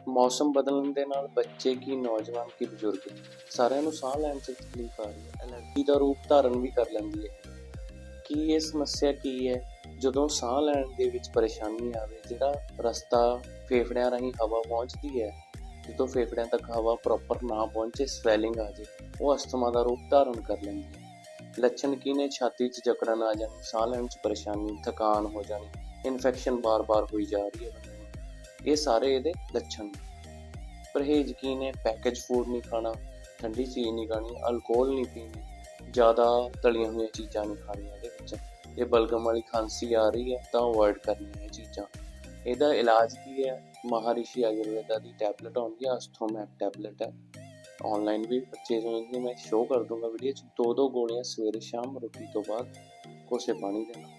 ਮੌਸਮ ਬਦਲਣ ਦੇ ਨਾਲ ਬੱਚੇ ਕੀ ਨੌਜਵਾਨ ਕੀ ਬਜ਼ੁਰਗ ਸਾਰਿਆਂ ਨੂੰ ਸਾਹ ਲੈਣ 'ਚ ਤਕਲੀਫ ਆ ਰਹੀ ਹੈ। ਐਲਰਜੀ ਦਾ ਰੂਪ ਧਾਰਨ ਵੀ ਕਰ ਲੈਂਦੀ ਹੈ। ਕੀ ਇਹ ਸਮੱਸਿਆ ਕੀ ਹੈ? ਜਦੋਂ ਸਾਹ ਲੈਣ ਦੇ ਵਿੱਚ ਪਰੇਸ਼ਾਨੀ ਆਵੇ, ਜਿਹੜਾ ਰਸਤਾ ਫੇਫੜਿਆਂ ਰਾਹੀਂ ਹਵਾ ਪਹੁੰਚਦੀ ਹੈ, ਜਦੋਂ ਫੇਫੜਿਆਂ ਤੱਕ ਹਵਾ ਪ੍ਰੋਪਰ ਨਾ ਪਹੁੰਚੇ, ਸਵੈਲਿੰਗ ਆ ਜੇ, ਉਹ ਅਸਥਮਾ ਦਾ ਰੂਪ ਧਾਰਨ ਕਰ ਲੈਂਦੀ ਹੈ। ਲੱਛਣ ਕੀ ਨੇ? ਛਾਤੀ 'ਚ ਜਕੜਨ ਆ ਜਾਣੀ, ਸਾਹ ਲੈਣ 'ਚ ਪਰੇਸ਼ਾਨੀ, ਥਕਾਨ ਹੋ ਜਾਣੀ, ਇਨਫੈਕਸ਼ਨ ਬਾਰ-ਬਾਰ ਹੋਈ ਜਾ ਰਹੀ ਹੈ ਬੰਦੇ ਨੂੰ। ਇਹ ਸਾਰੇ ਇਹਦੇ ਲੱਛਣ ਨੇ। ਪਰਹੇਜ਼ ਕੀ ਨੇ? ਪੈਕੇਜ ਫੂਡ ਨਹੀਂ ਖਾਣਾ, ਠੰਡੀ ਚੀਜ਼ ਨਹੀਂ ਖਾਣੀ, ਅਲਕੋਹਲ ਨਹੀਂ ਪੀਣੀ, ਜ਼ਿਆਦਾ ਤਲੀਆਂ ਹੋਈਆਂ ਚੀਜ਼ਾਂ ਨਹੀਂ ਖਾਣੀਆਂ। ਇਹਦੇ ਵਿੱਚ ਜੇ ਬਲਗਮ ਵਾਲੀ ਖਾਂਸੀ ਆ ਰਹੀ ਹੈ ਤਾਂ ਅਵੋਇਡ ਕਰਨੀਆਂ ਇਹ ਚੀਜ਼ਾਂ। ਇਹਦਾ ਇਲਾਜ ਕੀ ਹੈ? ਮਹਾਰਿਸ਼ੀ ਆਯੁਰਵੇਦਾ ਦੀ ਟੈਬਲੇਟ ਆਉਂਦੀ ਹੈ, ਅਸਥੋਮੈਕ ਟੈਬਲੇਟ ਹੈ, ਔਨਲਾਈਨ ਵੀ ਪਰਚੇਜ਼ ਹੋ ਜਾਂਦੀ। ਮੈਂ ਸ਼ੋਅ ਕਰ ਦੂੰਗਾ ਵੀਡੀਓ 'ਚ। 2 ਗੋਲੀਆਂ ਸਵੇਰੇ ਸ਼ਾਮ ਰੋਟੀ ਤੋਂ ਬਾਅਦ ਕੋਸੇ ਪਾਣੀ ਦੇ ਨਾਲ।